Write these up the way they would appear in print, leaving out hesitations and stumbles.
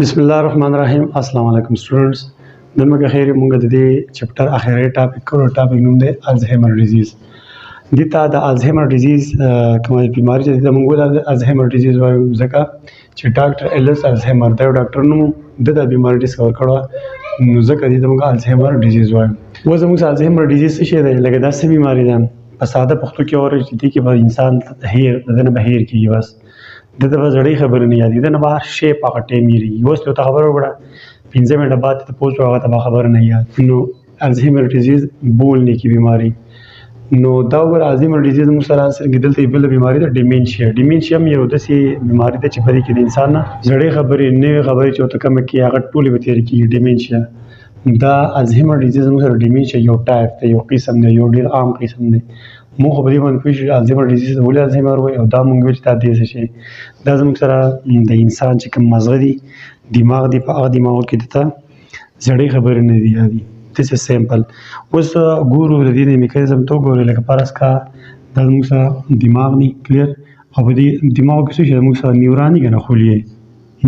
بسم الله الرحمن الرحیم. السلام علیکم سټوډنټس. نن موږ خیر موږ د دې چپټر اخیری ټاپک نوم دی الزهایمر ډیزیز. دته د الزهایمر ډیزیز کومه بیماری چې د موږ د الزهایمر ډیزیز وایو ځکه چې ډاکټر ایلس الزهایمر دا ډاکټر نو د بیماری ډیسکور کړو نو ځکه د موږ الزهایمر ډیزیز وایو. و زموږ الزهایمر ډیزیز څه شی دی؟ لکه داسې بیماری ده په ساده پښتو کې اوري چې دې کې به انسان هیر دنه بهیر کیږي بس دته به زړې خبرې نه یادې ده نه به هر شی په هغه ټایم یېري اوس ته خبره وکړه 15 منټه بعد ته پوسټ هغه ته خبر نه یاد. نو الزهایمر ډیزیز بولنے کی بیماری نو دا ور الزهایمر ډیزیز موږ سره دلته بل بیماری ده ډیمینشیا یو داسې بیماری ده چې په دې کې د انسان نه زړې خبرې نوې خبرې چې ته کوم کې هغه ټولې به تیر کیږي. ډیمینشیا دا الزهایمر ډیزیز موږ سره ډیمینشیا یو ټایپ دی یو قسم دی یو ډیر عام قسم دی. موږ په دې باندې پوښتنه الزهایمر ډیزیز ولې الزهایمر وایي او دا موږ ویل چې دا دې څه شي دا زموږ سره د انسان چې کوم مغز دی دماغ دی په هغه دماغ کې دته زړې خبرې نه دی یادي. this is simple. اوس ګورو د دې میکانیزم ته ګورو لکه پرس کا د موږ سره دماغ نه کلیر او په دې دماغ کې څه شي موږ سره نیورونی کنه خولي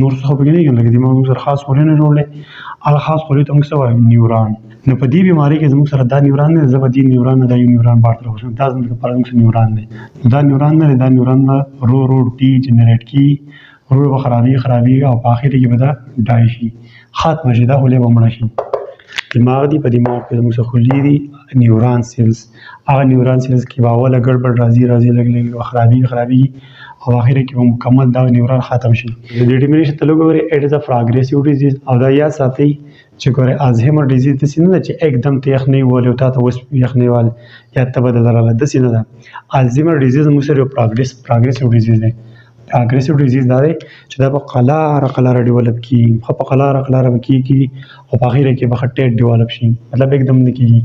نور څه خبرې نه کوي لکه دماغ موږ سره خاص خولي نه جوړلې هغه خاص خولي ته موږ سره نیورون. نو په دې بیماری کې زموږ سره دا نیورون نه زبر دي نیورون نه دا یو نیورون بار تر اوسه دا زموږ لپاره موږ نیورون دی دا نیورون نه رو ټي جنریټ کی رو خرابي او په اخر کې به دا ډای شي ختم شي دا ولې ومړ شي. دماغ دی په دماغ کې موږ سره خولي دي نیورون سیلز هغه نیورون سیلز کې باوله ګډوډ راځي لګ خرابي او اخر کې مکمل دا نیورون ختم شي. د ډیټرمینیشن ته لګوري اټ از ا پروګریسیو ډیزیز او دا یا ساتي چې ګوره الزهایمر ډیزیز د سینې چې एकदम ته یخنی ولې تا ته وس یخنی وال یا ته بدل راغله د سینې ده. الزهایمر ډیزیز موږ سره پروګریسیو ډیزیز دی. اګریسیو ډیزیز دا دی چې دا په قلاره ډیولپ کی په قلاره کی او په اخر کې به ټیټ ډیولپ شي مطلب एकदम نه کیږي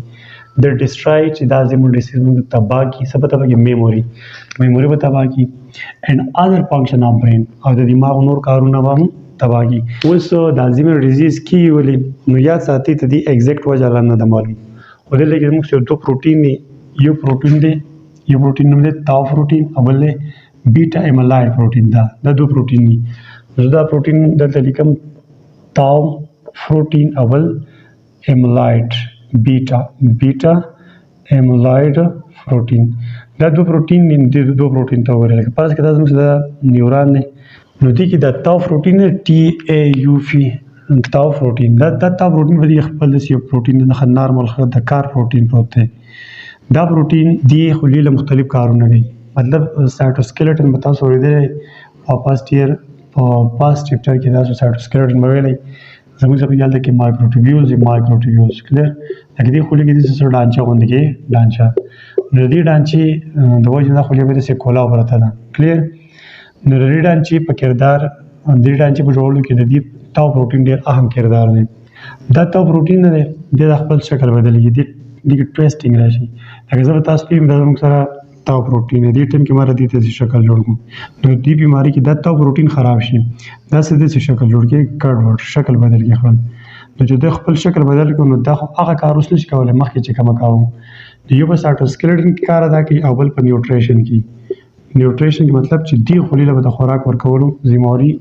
د ډیسټرای چې دا الزهایمر ډیزیز موږ تباہ کی سبب ته میموري به تباہ کی and other function of brain او د دماغ نور کارونه به تباہ کی. اوس د الزهایمر ډیزیز کی ولې نو یاد ساتي ته دی ایگزیکټ وجه نه ده معلوم خو دلته کې موږ دو پروتین یو پروتین نوم دی تاو پروتین او بل بیٹا ایملایډ پروتین دا دو پروتین دي. دا پروتین دلته لیکم تاو پروتین اول ایملایډ بیٹا ایملایډ پروتین دا دو پروتین ته وګورئ لکه پس کې دا زموږ د نیورون نه نو دې کې دا تاو پروتین ټي ای یو پی تاو پروتین دا تاو پروتین په خپل یو پروتین نه نارمل د کار پروتین پروت دی. دا پروتین دی خلی له مختلف کارونه کوي مطلب سایټوسکeleټن متا سوري دی او پاست چپټر کې دا سایټوسکeleټن ویلې زموږ په یاد کې مایکروټوبیولز کلیر لکه دې خلی کې د سره ډانچا غونډه کې ډانچا نو دې ډانچي د وجه نه خلی به د کولا ورته ده کلیر نو دې ډانچي په کردار دې ډانچي په جوړولو کې د دې تاو پروتین ډېر اهم کردار دی. دا تاو پروتین نه دی د خپل شکل بدلېږي د ټویسټینګ راشي لکه زه تاسو کې د موږ سره تاو پروتین دې ټیم کې ماره دې ته شکل جوړ کوم نو دې بیماری کې دا تاو پروتین خراب شي دا څه دې شکل جوړ کې کډ شکل بدل کې خپل نو چې د خپل شکل بدل کو نو دا هغه کار اوس نشي کولای مخکې چې کوم کاوه یو په سایټوسکeleټن کې کار ادا کوي او بل په نیوټریشن کې مطلب چې دی خلیله به د خوراک ورکولو ذمہواری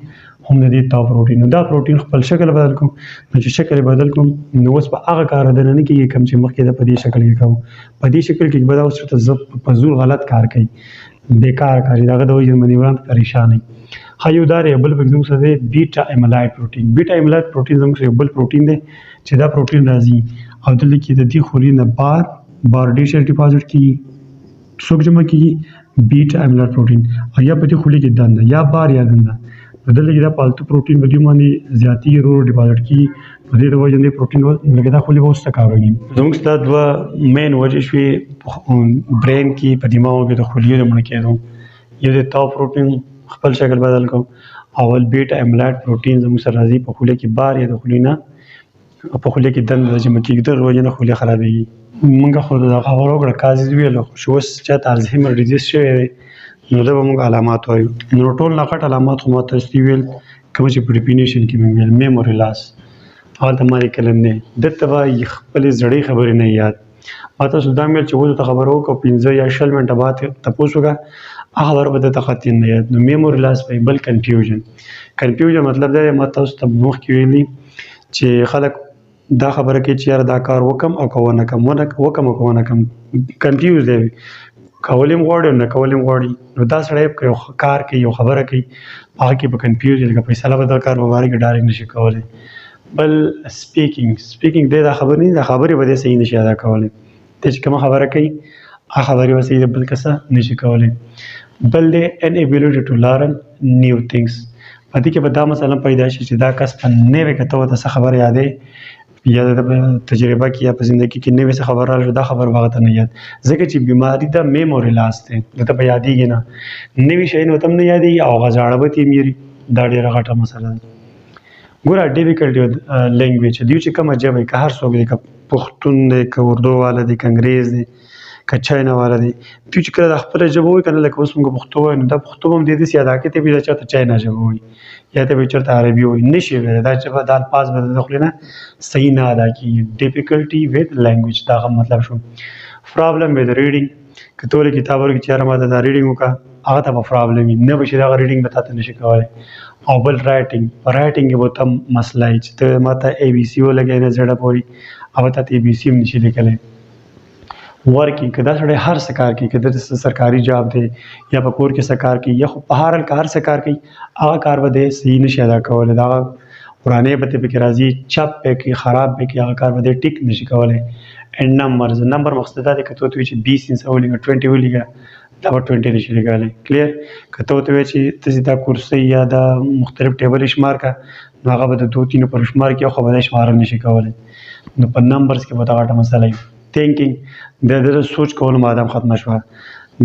هم د دې تاو پروتین دا پروتین خپل شکل بدل کوم نو چې شکل بدل کوم نو اوس په هغه کار نه کیږي کوم چې مخکې د په دې شکل کې کوم په دې شکل کې به دا اوس ته په زور غلط کار کوي بیکار کاری داغه د وجه باندې پریشان نه هایو دار بل بګزم سره بیٹا ایملایډ پروتین زموږ یو بل پروتین دی چې دا پروتین راځي او دلته کې د دې خوري نه بار ډیشل ډیپازټ کی څوک جمع کیږي بیٹا ایملایډ پروتین او یا په دې خولي کې دنده یا بار یا دنده بدل کې دا پالتو پروتین په دې باندې زیاتی رو ډیپازټ کی په دې وجه نه پروتین لکه دا خولي وسته کاروي. زموږ ستاسو دوا مین وجه شوی برین کې په دماغ کې د خولي لمړ کېدو یو د تاو پروتین خپل شکل بدل کو اول بیٹا ایملایډ پروتین زموږ سره راځي په خولي کې بار یا د خولي نه په خولي کې دنده چې مکه د وجه نه خولي خرابېږي. موږ خو دا خبرو کړه کازي ویلو شو چې الزهایمر ډیزیز شوی نو دا به موږ علامات وایو نو ټول نقط علامات خو ماته استویل کوم چې په ډیفینیشن کې موږ میموري لاس حال ته ماري کلم نه دته به خپل زړې خبرې نه یاد ماته سودا مې چې وځه خبرو کو 15 یا 20 منټه بعد تاسو کا هغه خبره به درته خطي نه یاد. نو میموري لاس وایي. بل کنفیوژن مطلب دا دی ما تاسو ته مخکې ویلي چې خلک دا خبره کوي چې یاره دا کار وکم او که ونه کم وکم او که ونه کم کنفیوز دی کولی هم غواړي او نه کولی هم غواړي. نو دا سړی که یو کار کوي یو خبره کوي هغه کې به کنفیوز وي لکه فیصله به دا کار په باره کې ډایرکټ نشي کولی. بل سپیکینګ دی دا خبرې نه دا خبرې به دی صحیح نشي ادا کولی. ته چې کومه خبره کوي هغه خبرې به صحیح بل کسه نشي کولی. بل دی inability to learn new things. په دې کې به دا مثلا پیدا شي چې دا کس په نوې که ته ورته څه خبره یادې یا د تجربه کې یا په زندګي کې نوې څه خبر راغله دا خبر به هغه ته نه یاد ځکه چې بیماري دا میموري لاس دی درته به یادېږي نه نوي شی نو ته هم نه یادېږي او هغه زاړه به تې میري دا ډېره غټه مسله ده. ګوره ډیفیکلټي لینګویج دوی چې کومه ژبه که هر څوک دی که پښتون دی که اردو والا دی که انګریز دی که چاینا والا دی دوی چې کله د خپله ژبه وایي که نه لکه اوس موږ پښتو وایو نو دا پښتو به هم دې داسې ادا کوي ته به دا چېرته چاینا ژبه وایي یا ته به چېرته عربي وایي نشي ویلی دا ژبه دا الفاظ به د خولې نه صحیح نه ادا کېږي. ډیفیکلټي وید لینګویج دا هغه مطلب شو. پرابلم وید ریډینګ که ته ولې کتاب ورکړي چې یاره ما ته دا ریډینګ وکړه هغه ته به پرابلم وي نه به شي دغه ریډینګ به تا ته نشي کولی. او بل رایټینګ په رایټینګ کې به ته مسله وي چې ته ما ته اے بي سی ولګوې نه زړه پورې هغه ته اے بي سی هم نشي لیکلی. ورکینګ که دا سړی هر څه کار کوي که د سرکاري جاب دی یا په کور کې څه کار کوي یا خو په هر حال که هر څه کار کوي هغه کار به دی صحیح نشي ادا کولی. د هغه ورانې به ترې پکې راځي چپ به کوي خراب به کوي هغه کار به دی ټیک نشي کولی. اینډ نمبر مقصد دا دی که ته ورته وایي چې 20 ولیکه 20 ولیکه دا به 20 نشي لیکلی. کلیر که ته ورته وایي چې تاسې دا کورسۍ یا دا مختلف ټیبل شمار کړه نو هغه به د 2-3 پر شمار کړي خو به دی شماره نشي کولی. نو په نمبرز کې به دا غټه مسله وي. تھینکنګ د سوچ کولو مادام ختمه شوه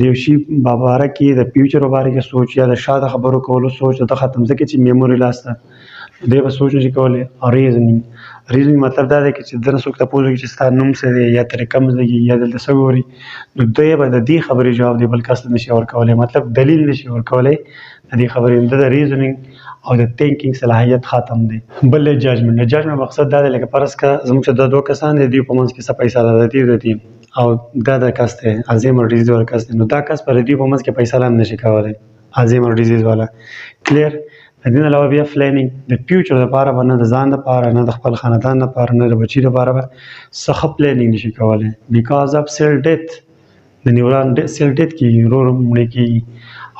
د یو شي په باره کې د فیوچر په باره کې سوچ یا د شاته خبرو کولو سوچ د ختم ځکه چې میموري لاس ته دی به سوچ نشي کولی. ریزنینګ مطلب دا دی چې دنه څوک تپوس وکړي چې ستا نوم څه دی یا ترې کم لګي یا دلته څه ګوري نو دی به د دې خبرې جواب دی بل کس ته نشي ورکولی مطلب دلیل نشي ورکولی د دې خبرې د ریزنینګ او د تھینکینګ صلاحیت ختم دی. بل جاجمنټ مقصد دا دی لکه فرض که زموږ چې دا دوه کسان دي دوی په منځ کې څه پیسه دي او دا د کس دی الزایمر ډیزیز والا کس دی نو دا کس پر دوی په منځ کې پیسه هم نشي کولی الزایمر ډیزیز والا. کلیر د دې نه علاوه بیا پلانینګ د فیوچر لپاره به نه د ځان لپاره نه د خپل خاندان لپاره نه د بچي لپاره به څه ښه پلانینګ نشي کولی بیکاز اف سیل ډیت د نیوران سیل ډیت کېږي ورو مړې کېږي.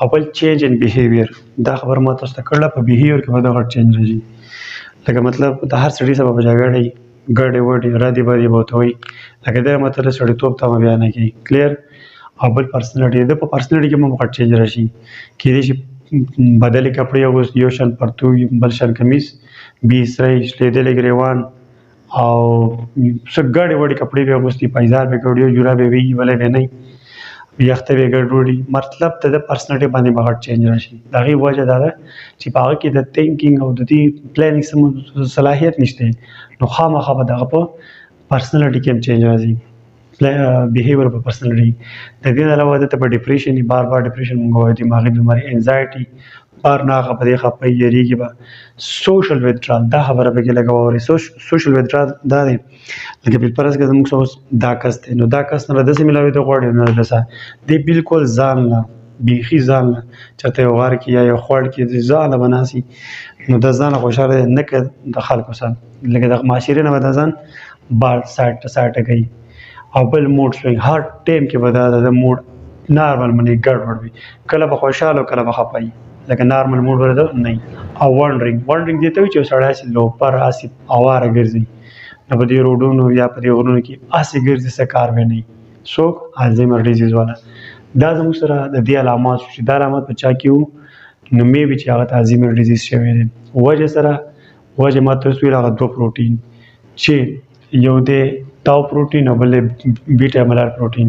او بل چینج ان بیهیویر دا خبر ما تاسو ته کړله په بیهیویر کې به دا غټ چینج راځي لکه مطلب د هر سړي سره به جګړې ګډې وډې ردې بدې به ورته وایي لکه دا مطلب سړیتوب ته به بیا نه کوي. کلیر او بل پرسنالټي د په پرسنالټي کې هم غټ چینج راشي کېدای شي بدلې کپړې اغوست یو شان پرتو بل شان کمیز بیسری شلیدلې ګریوان او څه ګډې وډې کپړې به اغوستي پایزار به ګډ یو جورابې وي ولې به نه یخته به ګډوډي مطلب ته د پرسنالټي باندې به غټ چینج راشي. د هغې وجه دا ده چې په هغه کې د تھینکینګ او د دې پلانینګ صلاحیت نشته نو خامخا به د هغه په پرسنالټي کې هم چینج راځي بیهیویر په پرسنالټي. د دې نه علاوه دلته په ډپریشن بار ډپریشن مونږ وایو دماغي بیماري انزایټي بار نه هغه په دې خفه یریږي به سوشل ویدرال دا خبره پکې لږه واورئ. سوشل ویدرال دا دی لکه بالفرض که زموږ اوس دا کس دی نو دا کس نه له داسې ملاوېدو غواړي نه له داسه دی بالکل ځان نه بیخي ځان نه چېرته یو غار کې یا یو خوړ کې ځان نه به ناستي نو د ځان خوشحاله دی نه که د خلکو سره لکه د معاشرې نه به د ځان بار ساټه کوي. او بل موډ سوینګ هر ټایم کې به دا د موډ نارمل منې ګډوډ وي کله به خوشحاله او کله به خفه وي لکه نارمل موډ ورته نه. او وانډرینګ دې ته وایي چې یو سړی هسې لوپر هسې اواره ګرځي نو په دې روډونو یا په دې غرونو کې هسې ګرځي څه کار به نه وي څوک الزایمر ډیزیز والا. دا زموږ سره د دې علامات شو چې دا علامات په چا کې وو نو مې وي چې هغه ته الزایمر ډیزیز شوی دی. وجه ما تاسو ویل هغه 2 پروټین چې یو دی تاو پروټین او بل بیټا املار پروټین.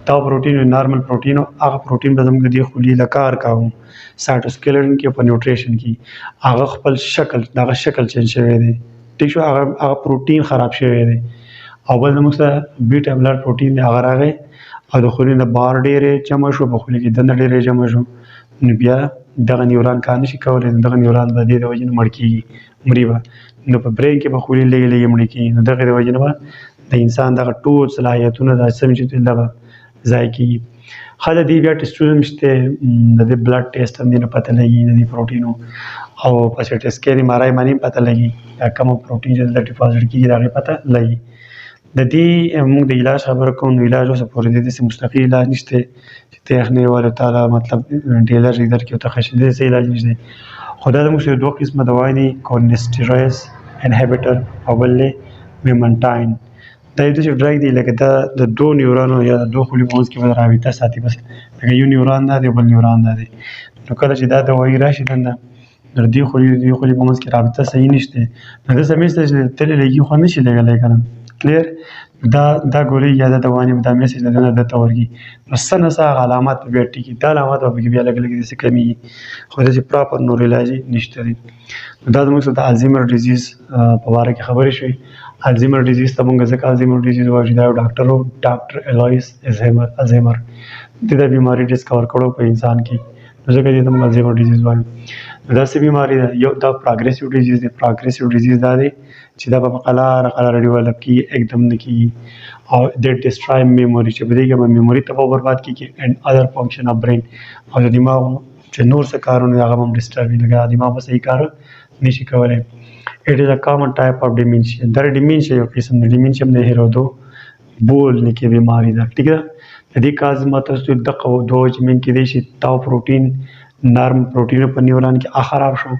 تاو پروټین نارمل پروټین او هغه پروټین به زموږ د دې خولي له کار کوو سایټوسکلیټن کې په نیوټریشن کې هغه خپل شکل چینج شوی دی ټیک شو هغه پروټین خراب شوی دی. او بل زموږ سره بیټا املار پروټین دی هغه راغی او د خولي نه بار ډېرې جمع شو په خولي کې دنده ډېرې جمع شو نو بیا دغه نیوران کار نشي کولی دغه نیوران به دې د وجې نه مړ کېږي مري به نو په برین کې به خولي لږې مړې کېږي نو دغې د وجې نه به د انسان دغه ټول صلاحیتونه دا سم چې دا به ضایع کېږي. خاله دی بیا ټیسټونه هم شته د دې بلډ ټیسټ هم دی نه پته لګي د دې پروټینو او په سي ټي سکین ام آر آی باندې پته لګي دا کوم پروټین چې د ډیپازیټ کیږي دا پته لګي د دې موږ د علاج خبره کوو نو علاج اوس پورې د دې مستقل علاج نشته چې ته یخنۍ ولا تعالی مطلب ډیلر ریدر کې ته خشنده سي علاج نشته خدای دې موږ دوه قسمه دوايي دي کورنستیرویز انهبیټر او بلې میمنټاین دا یو څه ډرګ دی لکه دا د دوه نیورونو یا د دوه خولي په منځ کې به رابطه ساتي بس لکه یو نیورون دا دی بل نیورون دا دی نو کله چې دا دوايي راشي دنده د دې خولي په منځ کې رابطه صحیح نشته نو دا سمېسته چې تل لګي خو نشي لګلای کنه کلیر دا ګولۍ یا د دوانې دا میسج نه د تورګي بس نه سا علامات په بیٹي کې دا علامات په بیا لګ لګ دي کمی خو د پراپر نور علاج نشته دي دا موږ د الزایمر ډیزیز په اړه کې خبرې شوې الزایمر ډیزیز ته موږ ځکه الزایمر ډیزیز وایي دا ډاکټر الویس الزایمر د بیماری ډیسکور کړو په انسان کې ځکه چې موږ الزایمر ډیزیز وایو دا څه بیماری ده یو دا پروګریسیو ډیزیز دی پروګریسیو ډیزیز دا دی چې دا په قلار ډیولپ کی एकदम نه کی او د ډیسټرای میموري چې بده کې میموري ته برباد کیږي اند اذر فنکشن اف برین او د دماغ چې نور څه کارونه هغه هم ډیسټرب لګا دماغ په صحیح کار نشي کولای اټ از ا کامن ټایپ اف ډیمنشیا دا ډیمنشیا یو قسم د ډیمنشیا نه هیرودو بول نه کې بیماری ده ٹھیک ده د دې کاز ماته د دغه دوج من کې دي چې تاو پروتین نرم پروتین په نیورون کې خراب شو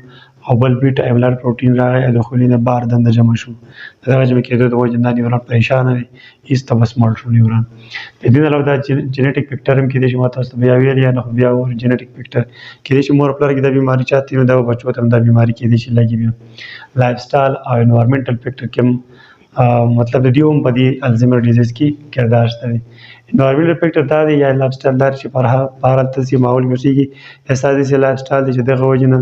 او بل بیټا ایملار پروتین راغی د خولینه بار دنده جمع شو دا چې کېدو د وجه نه نیورون پریشان دي هیڅ تبس مړ شو نیورون د دې علاوه د جینیټیک فیکټر هم کې دي چې ماته تاسو بیا ویل یا نه بیا ور جینیټیک فیکټر کې دي چې مور پلار کې د بیماری چاته نو دا بچو ته د بیماری کې دي چې لګي بیا لایف سټایل او انوایرنمنټل فیکټر کې مطلب د دیوم په دې الزایمر ډیزیز کې کردار شته انوایرنمنټل فیکټر دا دی یا لایف سټایل دار چې په حالت تاسو ماحول موسیقي احساسي سي لایف سټایل چې دغه وجنه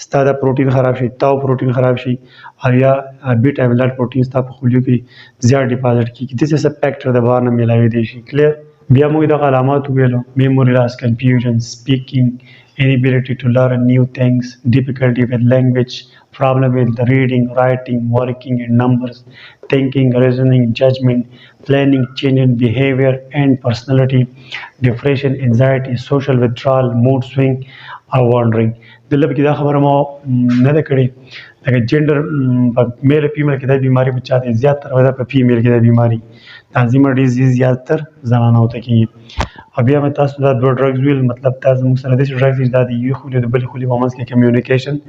ستاده پروتین خراب شي تاو پروتین خراب شي او یا بیټا ایملار پروتین ستا په خلیو کې زیات ډیپازیټ کیږي د څه فیکټر د بار نه ملاوي دي شي کلیر بیا موږ د علامات ویلو میموري لاس کنفیوژن سپیکینګ inability to learn new things difficulty with language problem with reading writing working in numbers thinking reasoning judgment planning change in behavior and personality depression anxiety social withdrawal mood swing or wandering دلته کې دا خبره مو نه ده کړې لکه جندر میل فیمیل کې دا بیماری په چاته زیات تر ودا په فیمیل کې دا بیماری الزایمر ډیزیز زیات تر زنانو ته کې بیا مې تاسو دا دوه ډرګز ویل مطلب تاسو موږ سره د ډرګز دا دی یو خو د بل خو په منځ کې کمیونیکیشن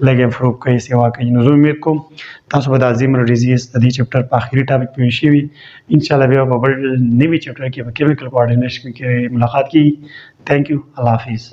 لګ امپروو کوي سیوا کوي نو زه امید کوم تاسو به د الزایمر ډیزیز د دې چپټر په اخیری ټاپک پوه شئ ان شاء الله بیا په بل نوي چپټر کې په کیمیکل کوارډینیشن کې ملاقات کیږي ثانک یو الله حافظ